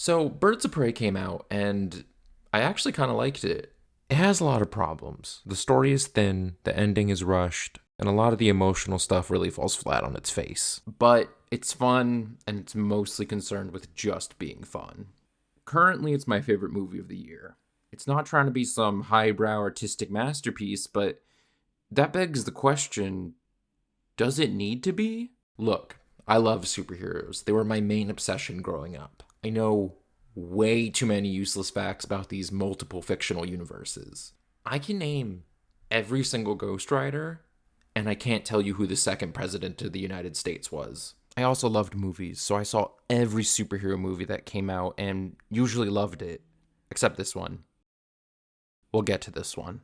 So, Birds of Prey came out, and I actually kind of liked it. It has a lot of problems. The story is thin, the ending is rushed, and a lot of the emotional stuff really falls flat on its face. But it's fun, and it's mostly concerned with just being fun. Currently, it's my favorite movie of the year. It's not trying to be some highbrow artistic masterpiece, but that begs the question, does it need to be? Look, I love superheroes. They were my main obsession growing up. I know way too many useless facts about these multiple fictional universes. I can name every single Ghost Rider, and I can't tell you who the second president of the United States was. I also loved movies, so I saw every superhero movie that came out and usually loved it, except this one. We'll get to this one.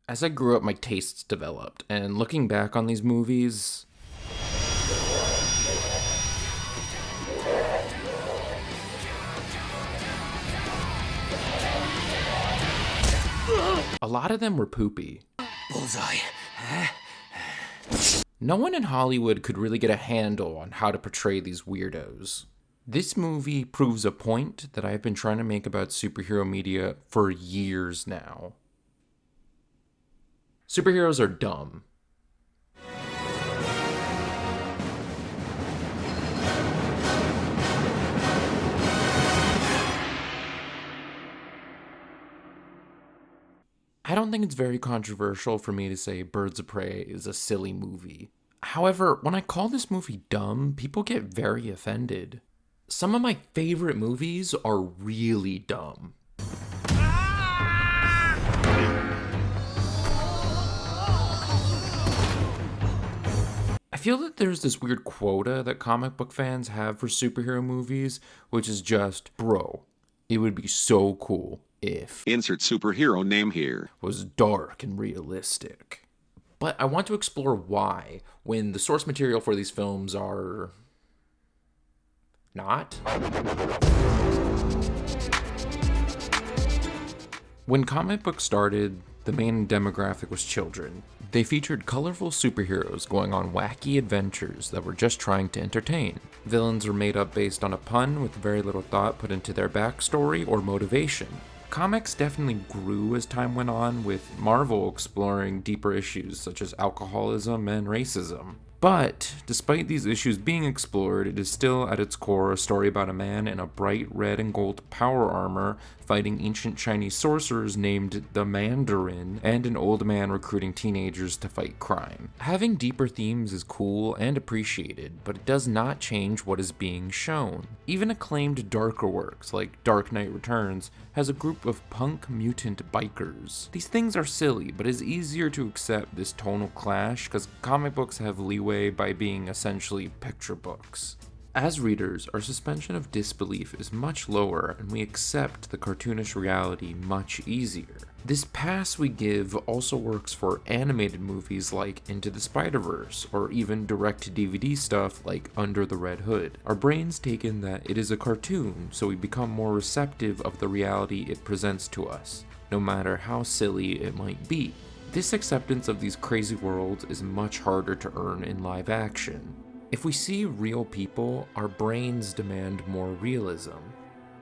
As I grew up, my tastes developed, and looking back on these movies, a lot of them were poopy. Bullseye. No one in Hollywood could really get a handle on how to portray these weirdos. This movie proves a point that I've been trying to make about superhero media for years now. Superheroes are dumb. I don't think it's very controversial for me to say Birds of Prey is a silly movie. However, when I call this movie dumb, people get very offended. Some of my favorite movies are really dumb. I feel that there's this weird quota that comic book fans have for superhero movies, which is just, bro, it would be so cool if Insert superhero name here. was dark and realistic. But I want to explore why, when the source material for these films are not. When comic books started, the main demographic was children. They featured colorful superheroes going on wacky adventures that were just trying to entertain. Villains were made up based on a pun with very little thought put into their backstory or motivation. Comics definitely grew as time went on, with Marvel exploring deeper issues such as alcoholism and racism. But, despite these issues being explored, it is still at its core a story about a man in a bright red and gold power armor fighting ancient Chinese sorcerers named the Mandarin, and an old man recruiting teenagers to fight crime. Having deeper themes is cool and appreciated, but it does not change what is being shown. Even acclaimed darker works, like Dark Knight Returns, has a group of punk mutant bikers. These things are silly, but it's easier to accept this tonal clash because comic books have leeway by being essentially picture books. As readers, our suspension of disbelief is much lower and we accept the cartoonish reality much easier. This pass we give also works for animated movies like Into the Spider-Verse, or even direct-to-DVD stuff like Under the Red Hood. Our brains take in that it is a cartoon, so we become more receptive of the reality it presents to us, no matter how silly it might be. This acceptance of these crazy worlds is much harder to earn in live action. If we see real people, our brains demand more realism.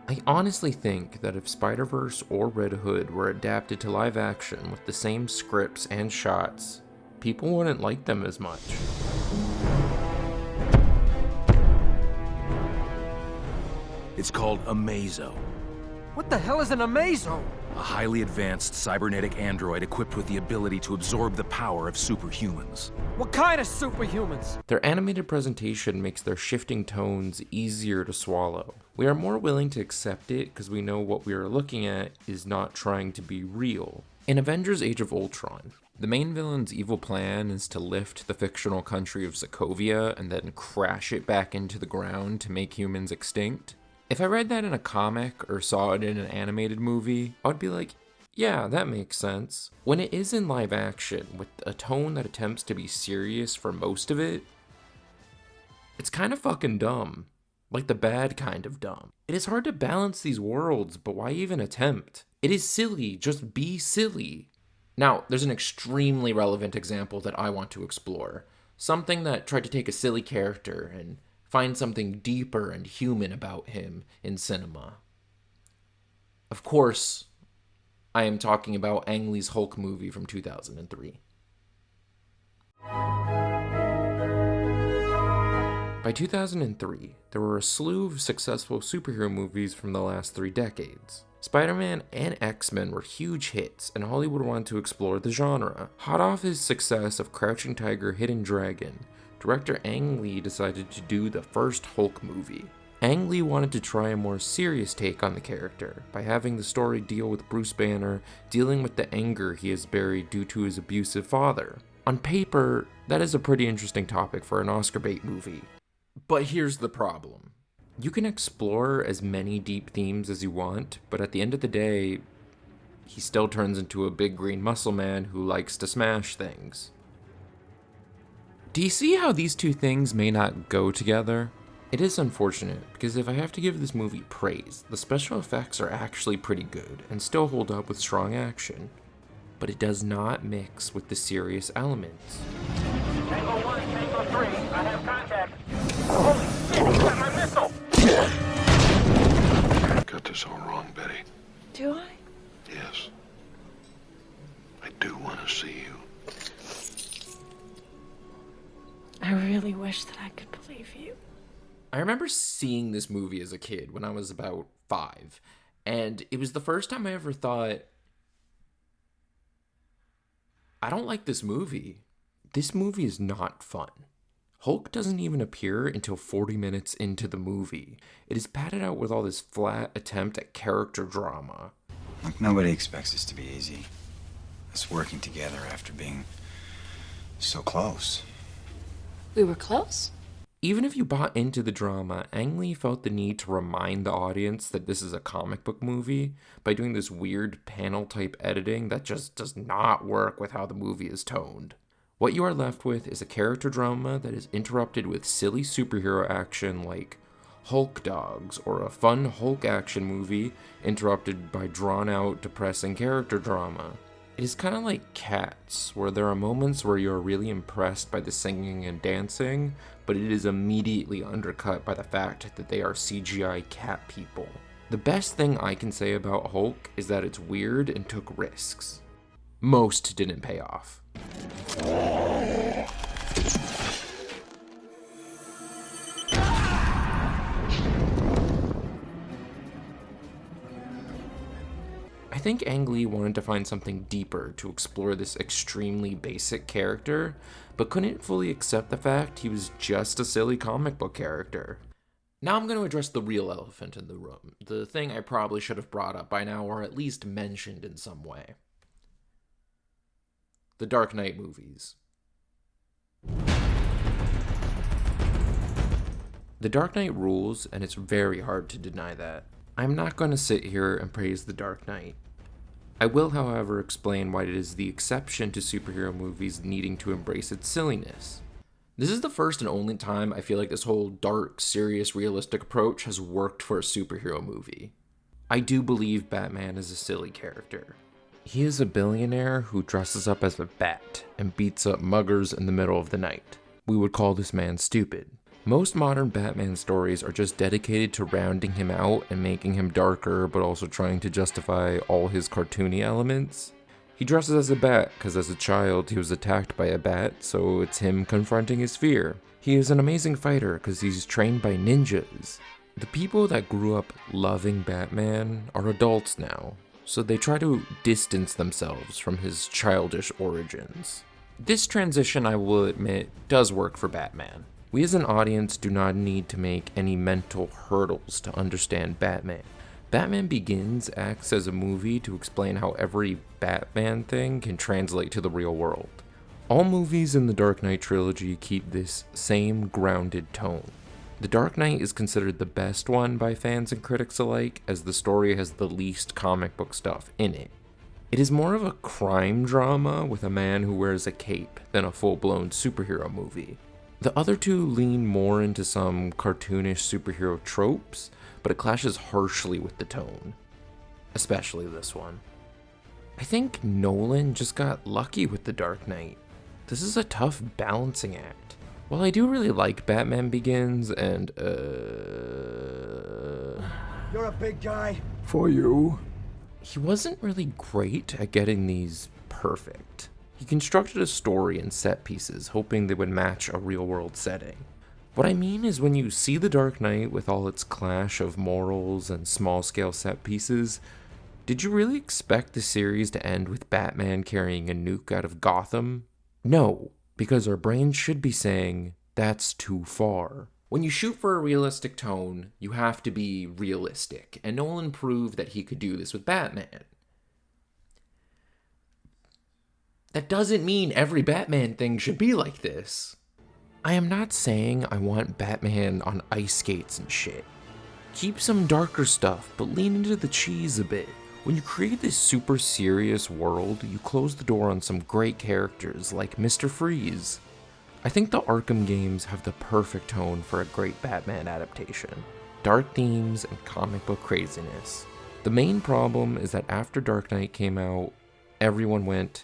I honestly think that if Spider-Verse or Red Hood were adapted to live action with the same scripts and shots, people wouldn't like them as much. It's called Amazo, What the hell is an Amazo? a highly advanced cybernetic android equipped with the ability to absorb the power of superhumans. What kind of superhumans? Their animated presentation makes their shifting tones easier to swallow. We are more willing to accept it because we know what we are looking at is not trying to be real. In Avengers Age of Ultron, the main villain's evil plan is to lift the fictional country of Sokovia and then crash it back into the ground to make humans extinct. If I read that in a comic or saw it in an animated movie, I'd be like, yeah, that makes sense. When it is in live action, with a tone that attempts to be serious for most of it, it's kind of fucking dumb. Like the bad kind of dumb. It is hard to balance these worlds, but why even attempt? It is silly, just be silly. Now, there's an extremely relevant example that I want to explore. Something that tried to take a silly character and find something deeper and human about him in cinema. Of course, I am talking about Ang Lee's Hulk movie from 2003. By 2003, there were a slew of successful superhero movies from the last 3 decades. Spider-Man and X-Men were huge hits, and Hollywood wanted to explore the genre. Hot off his success of Crouching Tiger, Hidden Dragon, director Ang Lee decided to do the first Hulk movie. Ang Lee wanted to try a more serious take on the character, by having the story deal with Bruce Banner dealing with the anger he has buried due to his abusive father. On paper, that is a pretty interesting topic for an Oscar bait movie. But here's the problem. You can explore as many deep themes as you want, but at the end of the day, he still turns into a big green muscle man who likes to smash things. Do you see how these two things may not go together? It is unfortunate, because if I have to give this movie praise, the special effects are actually pretty good and still hold up with strong action, but it does not mix with the serious elements. Tango 1 and Tango 3, I have contact. Holy shit, he got my missile! Got this all wrong, Betty. Do I? Yes. I do want to see you. I really wish that I could believe you. I remember seeing this movie as a kid when I was about 5, and it was the first time I ever thought, I don't like this movie. This movie is not fun. Hulk doesn't even appear until 40 minutes into the movie. It is padded out with all this flat attempt at character drama. Look, nobody expects this to be easy. Us working together after being so close. We were close? Even if you bought into the drama, Ang Lee felt the need to remind the audience that this is a comic book movie by doing this weird panel-type editing that just does not work with how the movie is toned. What you are left with is a character drama that is interrupted with silly superhero action like Hulk Dogs, or a fun Hulk action movie interrupted by drawn-out, depressing character drama. It is kind of like Cats, where there are moments where you're really impressed by the singing and dancing, but it is immediately undercut by the fact that they are CGI cat people. The best thing I can say about Hulk is that it's weird and took risks. Most didn't pay off. I think Ang Lee wanted to find something deeper to explore this extremely basic character, but couldn't fully accept the fact he was just a silly comic book character. Now I'm going to address the real elephant in the room, the thing I probably should have brought up by now, or at least mentioned in some way. The Dark Knight movies. The Dark Knight rules, and it's very hard to deny that. I'm not going to sit here and praise The Dark Knight. I will, however, explain why it is the exception to superhero movies needing to embrace its silliness. This is the first and only time I feel like this whole dark, serious, realistic approach has worked for a superhero movie. I do believe Batman is a silly character. He is a billionaire who dresses up as a bat and beats up muggers in the middle of the night. We would call this man stupid. Most modern Batman stories are just dedicated to rounding him out and making him darker, but also trying to justify all his cartoony elements. He dresses as a bat because as a child he was attacked by a bat, so it's him confronting his fear. He is an amazing fighter because he's trained by ninjas. The people that grew up loving Batman are adults now, so they try to distance themselves from his childish origins. This transition, I will admit, does work for Batman. We as an audience do not need to make any mental hurdles to understand Batman. Batman Begins acts as a movie to explain how every Batman thing can translate to the real world. All movies in the Dark Knight trilogy keep this same grounded tone. The Dark Knight is considered the best one by fans and critics alike, as the story has the least comic book stuff in it. It is more of a crime drama with a man who wears a cape than a full-blown superhero movie. The other two lean more into some cartoonish superhero tropes, but it clashes harshly with the tone. Especially this one. I think Nolan just got lucky with The Dark Knight. This is a tough balancing act. While I do really like Batman Begins and, You're a big guy. For you. he wasn't really great at getting these perfect. He constructed a story and set pieces, hoping they would match a real-world setting. What I mean is when you see The Dark Knight with all its clash of morals and small-scale set pieces, did you really expect the series to end with Batman carrying a nuke out of Gotham? No, because our brains should be saying, that's too far. When you shoot for a realistic tone, you have to be realistic, and Nolan proved that he could do this with Batman. That doesn't mean every Batman thing should be like this. I am not saying I want Batman on ice skates and shit. Keep some darker stuff, but lean into the cheese a bit. When you create this super serious world, you close the door on some great characters like Mr. Freeze. I think the Arkham games have the perfect tone for a great Batman adaptation. Dark themes and comic book craziness. The main problem is that after Dark Knight came out, everyone went,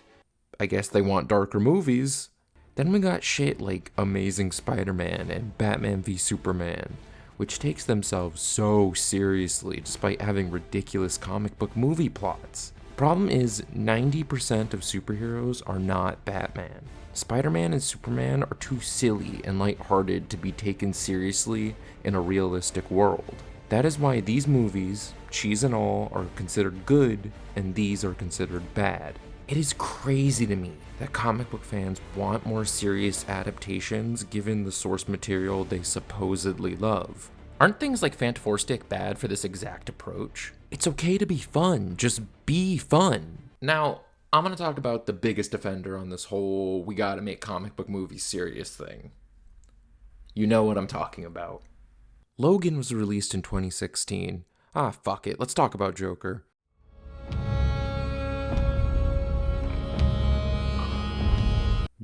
I guess they want darker movies. Then we got shit like Amazing Spider-Man and Batman v Superman, which takes themselves so seriously despite having ridiculous comic book movie plots. Problem is, 90% of superheroes are not Batman. Spider-Man and Superman are too silly and lighthearted to be taken seriously in a realistic world. That is why these movies, cheese and all, are considered good and these are considered bad. It is crazy to me that comic book fans want more serious adaptations given the source material they supposedly love. Aren't things like Fantastic bad for this exact approach? It's okay to be fun, just be fun. Now, I'm gonna talk about the biggest offender on this whole we gotta make comic book movies serious thing. You know what I'm talking about. Logan was released in 2016. Fuck it, let's talk about Joker.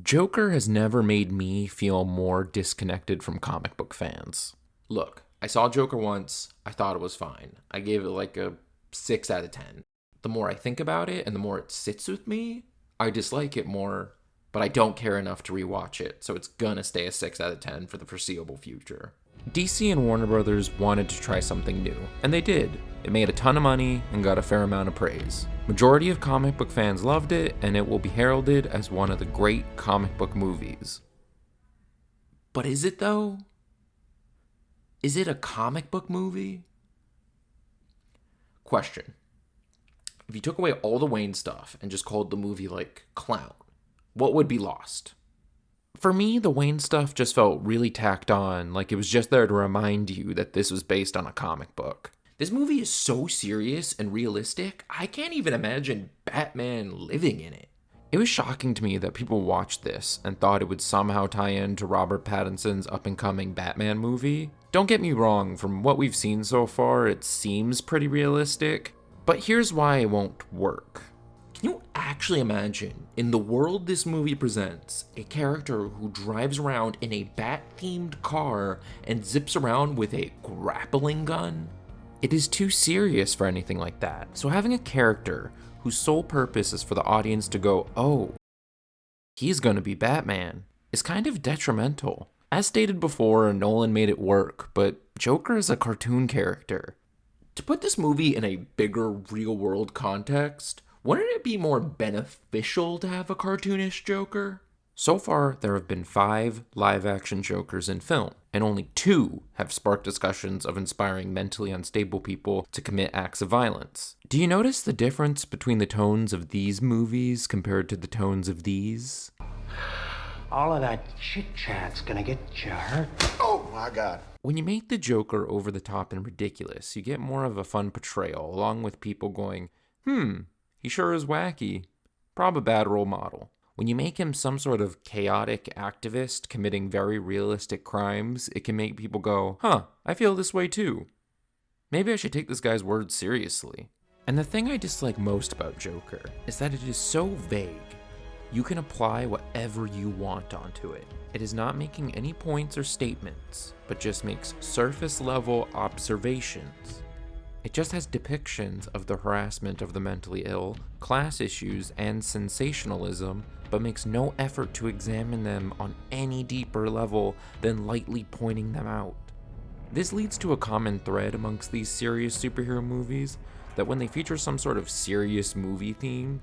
Joker has never made me feel more disconnected from comic book fans. Look, I saw Joker once, I thought it was fine. I gave it like a 6 out of 10. The more I think about it and the more it sits with me, I dislike it more, but I don't care enough to rewatch it, so it's gonna stay a 6 out of 10 for the foreseeable future. DC and Warner Brothers wanted to try something new, and they did. It made a ton of money and got a fair amount of praise. Majority of comic book fans loved it, and it will be heralded as one of the great comic book movies. But is it though? Is it a comic book movie? Question. If you took away all the Wayne stuff and just called the movie like Clown, what would be lost? For me, the Wayne stuff just felt really tacked on, like it was just there to remind you that this was based on a comic book. This movie is so serious and realistic, I can't even imagine Batman living in it. It was shocking to me that people watched this and thought it would somehow tie into Robert Pattinson's up-and-coming Batman movie. Don't get me wrong, from what we've seen so far, it seems pretty realistic, but here's why it won't work. Can you actually imagine, in the world this movie presents, a character who drives around in a bat-themed car and zips around with a grappling gun? It is too serious for anything like that, so having a character whose sole purpose is for the audience to go, oh, he's gonna be Batman, is kind of detrimental. As stated before, Nolan made it work, but Joker is a cartoon character. To put this movie in a bigger real-world context, wouldn't it be more beneficial to have a cartoonish Joker? So far, there have been 5 live-action Jokers in film, and only 2 have sparked discussions of inspiring mentally unstable people to commit acts of violence. Do you notice the difference between the tones of these movies compared to the tones of these? All of that chit-chat's gonna get you hurt. Oh my God. When you make the Joker over the top and ridiculous, you get more of a fun portrayal, along with people going, he sure is wacky. Prob a bad role model. When you make him some sort of chaotic activist committing very realistic crimes, it can make people go, I feel this way too. Maybe I should take this guy's words seriously. And the thing I dislike most about Joker is that it is so vague. You can apply whatever you want onto it. It is not making any points or statements, but just makes surface level observations. It just has depictions of the harassment of the mentally ill, class issues, and sensationalism, but makes no effort to examine them on any deeper level than lightly pointing them out. This leads to a common thread amongst these serious superhero movies, that when they feature some sort of serious movie theme,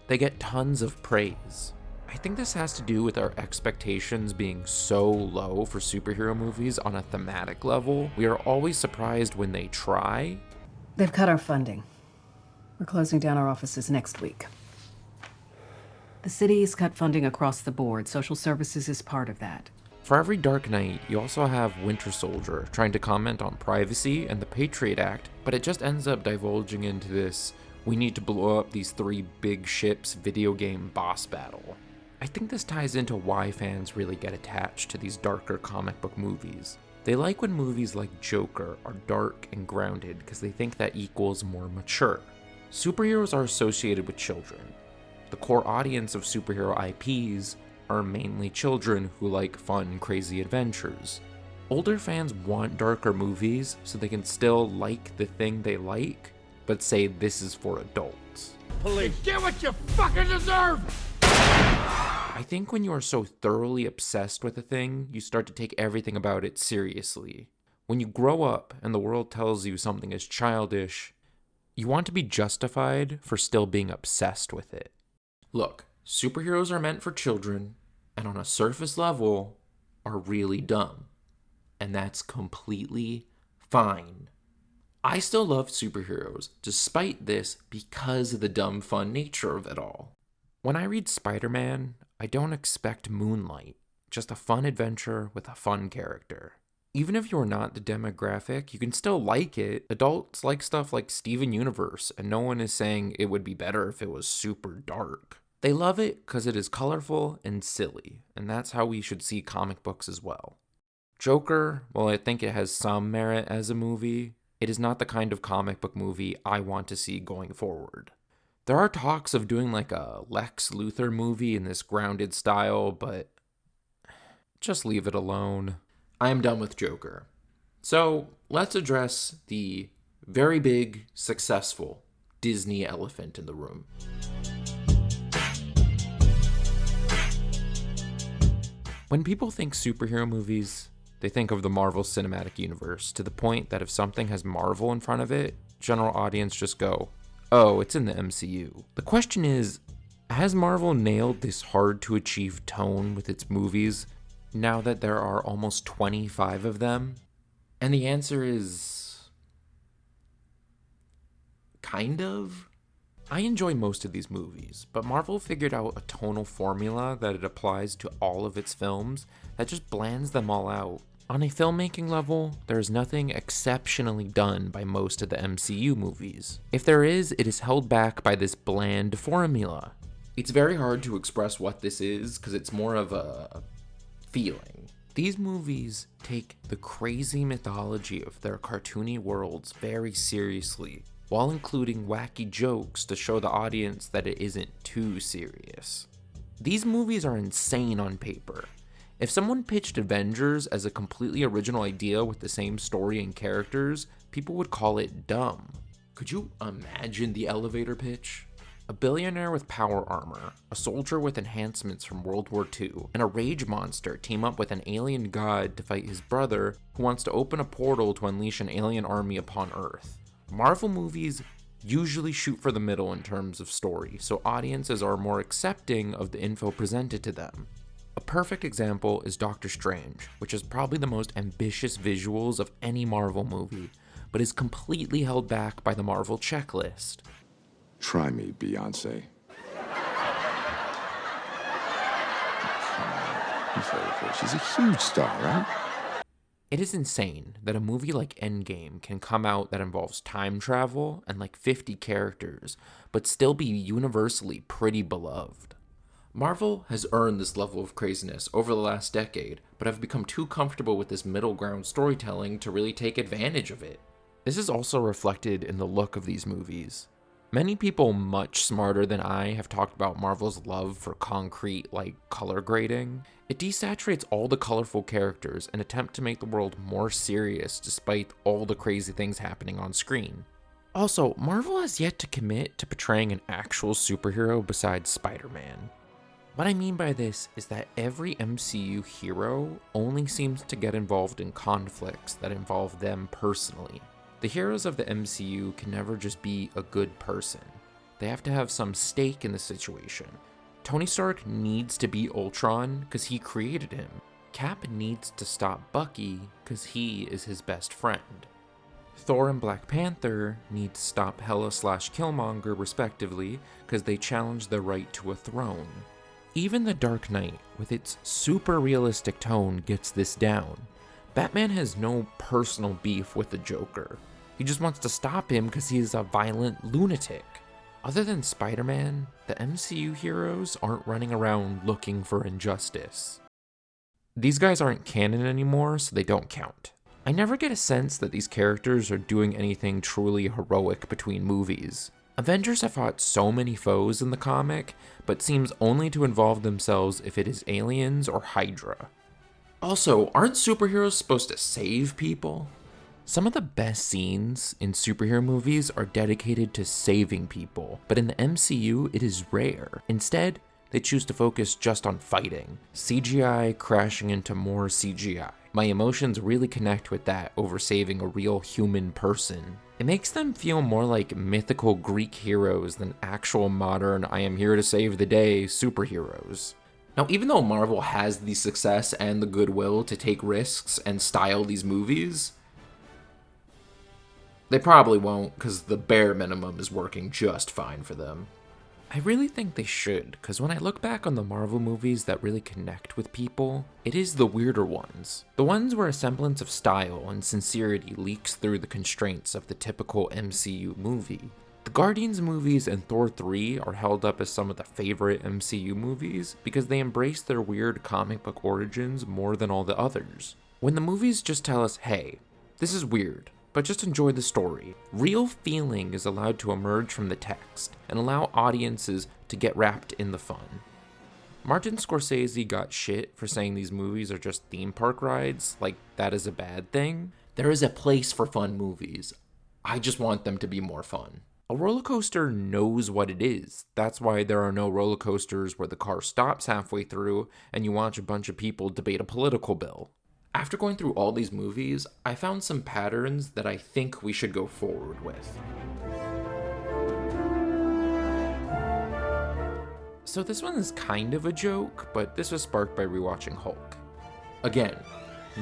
they get tons of praise. I think this has to do with our expectations being so low for superhero movies on a thematic level. We are always surprised when they try. They've cut our funding. We're closing down our offices next week. The city's cut funding across the board. Social services is part of that. For every Dark Knight, you also have Winter Soldier trying to comment on privacy and the Patriot Act, but it just ends up divulging into this, we need to blow up these 3 big ships video game boss battle. I think this ties into why fans really get attached to these darker comic book movies. They like when movies like Joker are dark and grounded because they think that equals more mature. Superheroes are associated with children. The core audience of superhero IPs are mainly children who like fun, crazy adventures. Older fans want darker movies so they can still like the thing they like, but say this is for adults. Police, get what you fucking deserve! I think when you are so thoroughly obsessed with a thing, you start to take everything about it seriously. When you grow up and the world tells you something is childish, you want to be justified for still being obsessed with it. Look, superheroes are meant for children, and on a surface level, are really dumb. And that's completely fine. I still love superheroes, despite this, because of the dumb fun nature of it all. When I read Spider-Man, I don't expect moonlight, just a fun adventure with a fun character. Even if you're not the demographic, you can still like it. Adults like stuff like Steven Universe, and no one is saying it would be better if it was super dark. They love it because it is colorful and silly, and that's how we should see comic books as well. Joker, well, I think it has some merit as a movie. It is not the kind of comic book movie I want to see going forward. There are talks of doing like a Lex Luthor movie in this grounded style, but just leave it alone. I am done with Joker. So let's address the very big, successful Disney elephant in the room. When people think superhero movies, they think of the Marvel Cinematic Universe, to the point that if something has Marvel in front of it, general audience just go, oh, it's in the MCU. The question is, has Marvel nailed this hard-to-achieve tone with its movies now that there are almost 25 of them? And the answer is... kind of? I enjoy most of these movies, but Marvel figured out a tonal formula that it applies to all of its films that just blends them all out. On a filmmaking level, there is nothing exceptionally done by most of the MCU movies. If there is, it is held back by this bland formula. It's very hard to express what this is because it's more of a feeling. These movies take the crazy mythology of their cartoony worlds very seriously, while including wacky jokes to show the audience that it isn't too serious. These movies are insane on paper. If someone pitched Avengers as a completely original idea with the same story and characters, people would call it dumb. Could you imagine the elevator pitch? A billionaire with power armor, a soldier with enhancements from World War II, and a rage monster team up with an alien god to fight his brother who wants to open a portal to unleash an alien army upon Earth. Marvel movies usually shoot for the middle in terms of story, so audiences are more accepting of the info presented to them. A perfect example is Doctor Strange, which is probably the most ambitious visuals of any Marvel movie, but is completely held back by the Marvel checklist. Try me, Beyonce. She's a huge star, right? It is insane that a movie like Endgame can come out that involves time travel and like 50 characters, but still be universally pretty beloved. Marvel has earned this level of craziness over the last decade, but have become too comfortable with this middle ground storytelling to really take advantage of it. This is also reflected in the look of these movies. Many people much smarter than I have talked about Marvel's love for concrete, color grading. It desaturates all the colorful characters and attempt to make the world more serious despite all the crazy things happening on screen. Also, Marvel has yet to commit to portraying an actual superhero besides Spider-Man. What I mean by this is that every MCU hero only seems to get involved in conflicts that involve them personally. The heroes of the MCU can never just be a good person. They have to have some stake in the situation. Tony Stark needs to be Ultron because he created him. Cap needs to stop Bucky because he is his best friend. Thor and Black Panther need to stop Hela/Killmonger respectively because they challenge the right to a throne. Even The Dark Knight, with its super realistic tone, gets this down. Batman has no personal beef with the Joker. He just wants to stop him because he is a violent lunatic. Other than Spider-Man, the MCU heroes aren't running around looking for injustice. These guys aren't canon anymore, so they don't count. I never get a sense that these characters are doing anything truly heroic between movies. Avengers have fought so many foes in the comic, but seems only to involve themselves if it is aliens or Hydra. Also, aren't superheroes supposed to save people? Some of the best scenes in superhero movies are dedicated to saving people, but in the MCU it is rare. Instead, they choose to focus just on fighting. CGI crashing into more CGI. My emotions really connect with that over saving a real human person. It makes them feel more like mythical Greek heroes than actual modern I am here to save the day superheroes. Now, even though Marvel has the success and the goodwill to take risks and style these movies, they probably won't because the bare minimum is working just fine for them. I really think they should, because when I look back on the Marvel movies that really connect with people, it is the weirder ones. The ones where a semblance of style and sincerity leaks through the constraints of the typical MCU movie. The Guardians movies and Thor 3 are held up as some of the favorite MCU movies because they embrace their weird comic book origins more than all the others. When the movies just tell us, hey, this is weird, but just enjoy the story. Real feeling is allowed to emerge from the text and allow audiences to get wrapped in the fun. Martin Scorsese got shit for saying these movies are just theme park rides, like that is a bad thing. There is a place for fun movies. I just want them to be more fun. A roller coaster knows what it is. That's why there are no roller coasters where the car stops halfway through and you watch a bunch of people debate a political bill. After going through all these movies, I found some patterns that I think we should go forward with. So this one is kind of a joke, but this was sparked by rewatching Hulk. Again,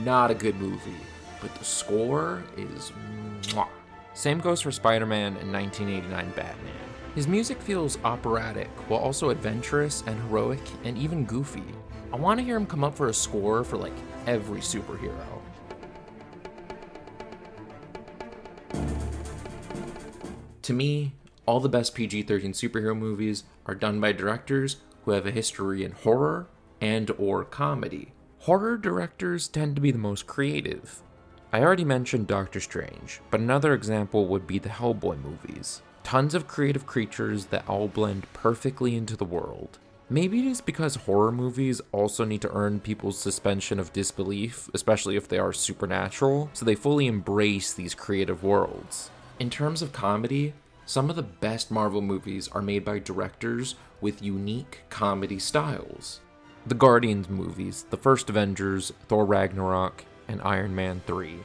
not a good movie, but the score is mwah. Same goes for Spider-Man and 1989 Batman. His music feels operatic, while also adventurous and heroic and even goofy. I want to hear him come up for a score for like every superhero. To me, all the best PG-13 superhero movies are done by directors who have a history in horror and or comedy. Horror directors tend to be the most creative. I already mentioned Doctor Strange, but another example would be the Hellboy movies. Tons of creative creatures that all blend perfectly into the world. Maybe it is because horror movies also need to earn people's suspension of disbelief, especially if they are supernatural, so they fully embrace these creative worlds. In terms of comedy, some of the best Marvel movies are made by directors with unique comedy styles. The Guardians movies, the first Avengers, Thor Ragnarok, and Iron Man 3.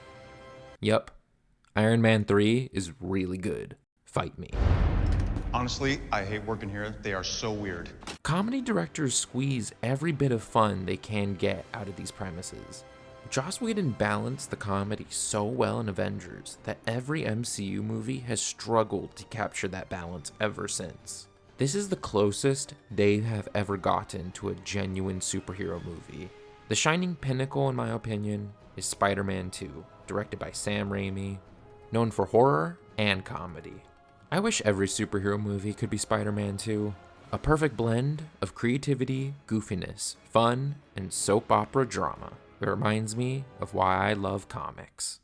Yep, Iron Man 3 is really good. Fight me. Honestly, I hate working here. They are so weird. Comedy directors squeeze every bit of fun they can get out of these premises. Joss Whedon balanced the comedy so well in Avengers that every MCU movie has struggled to capture that balance ever since. This is the closest they have ever gotten to a genuine superhero movie. The shining pinnacle, in my opinion, is Spider-Man 2, directed by Sam Raimi, known for horror and comedy. I wish every superhero movie could be Spider-Man 2. A perfect blend of creativity, goofiness, fun, and soap opera drama. It reminds me of why I love comics.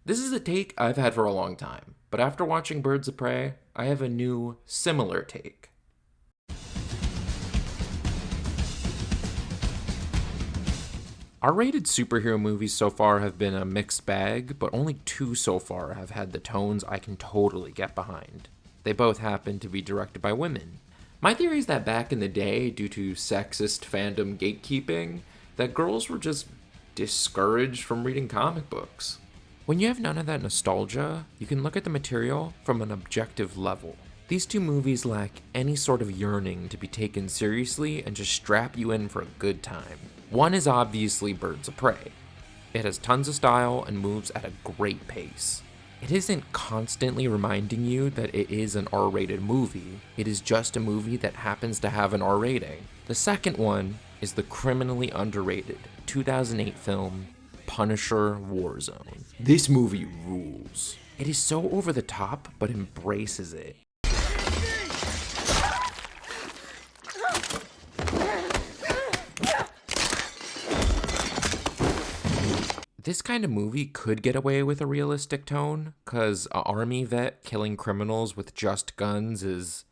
This is a take I've had for a long time, but after watching Birds of Prey, I have a new, similar take. R-rated superhero movies so far have been a mixed bag, but only 2 so far have had the tones I can totally get behind. They both happen to be directed by women. My theory is that back in the day, due to sexist fandom gatekeeping, that girls were just discouraged from reading comic books. When you have none of that nostalgia, you can look at the material from an objective level. These 2 movies lack any sort of yearning to be taken seriously and just strap you in for a good time. One is obviously Birds of Prey. It has tons of style and moves at a great pace. It isn't constantly reminding you that it is an R-rated movie, it is just a movie that happens to have an R rating. The second one is the criminally underrated 2008 film Punisher Warzone. This movie rules. It is so over the top, but embraces it. This kind of movie could get away with a realistic tone, cause an army vet killing criminals with just guns is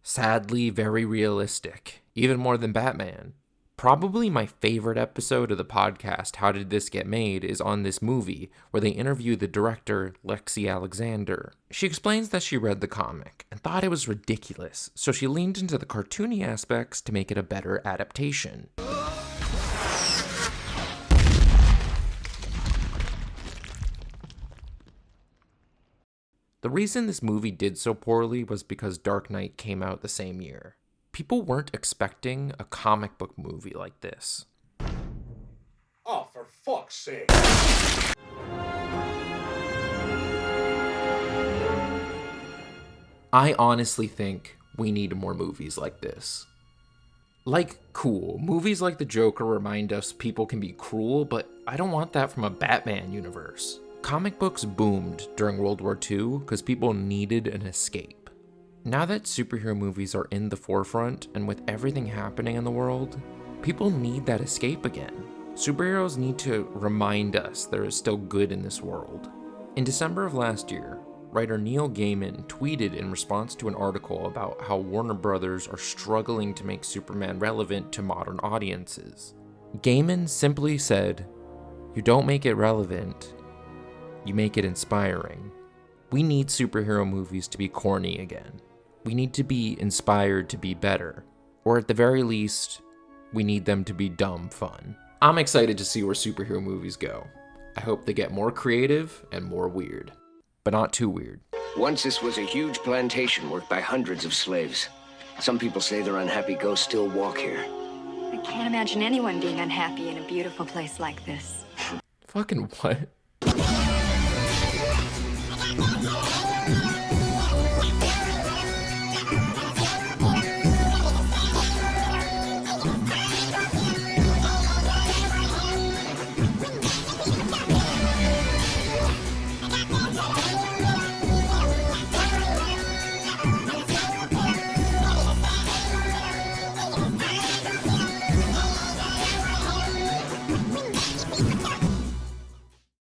sadly very realistic, even more than Batman. Probably my favorite episode of the podcast, How Did This Get Made, is on this movie, where they interview the director, Lexi Alexander. She explains that she read the comic and thought it was ridiculous, so she leaned into the cartoony aspects to make it a better adaptation. The reason this movie did so poorly was because Dark Knight came out the same year. People weren't expecting a comic book movie like this. Oh, for fuck's sake. I honestly think we need more movies like this. Like, cool. Movies like The Joker remind us people can be cruel, but I don't want that from a Batman universe. Comic books boomed during World War II because people needed an escape. Now that superhero movies are in the forefront and with everything happening in the world, people need that escape again. Superheroes need to remind us there is still good in this world. In December of last year, writer Neil Gaiman tweeted in response to an article about how Warner Brothers are struggling to make Superman relevant to modern audiences. Gaiman simply said, "You don't make it relevant, you make it inspiring." We need superhero movies to be corny again. We need to be inspired to be better. Or at the very least, we need them to be dumb fun. I'm excited to see where superhero movies go. I hope they get more creative and more weird. But not too weird. Once this was a huge plantation worked by hundreds of slaves. Some people say their unhappy ghosts still walk here. I can't imagine anyone being unhappy in a beautiful place like this. Fucking what?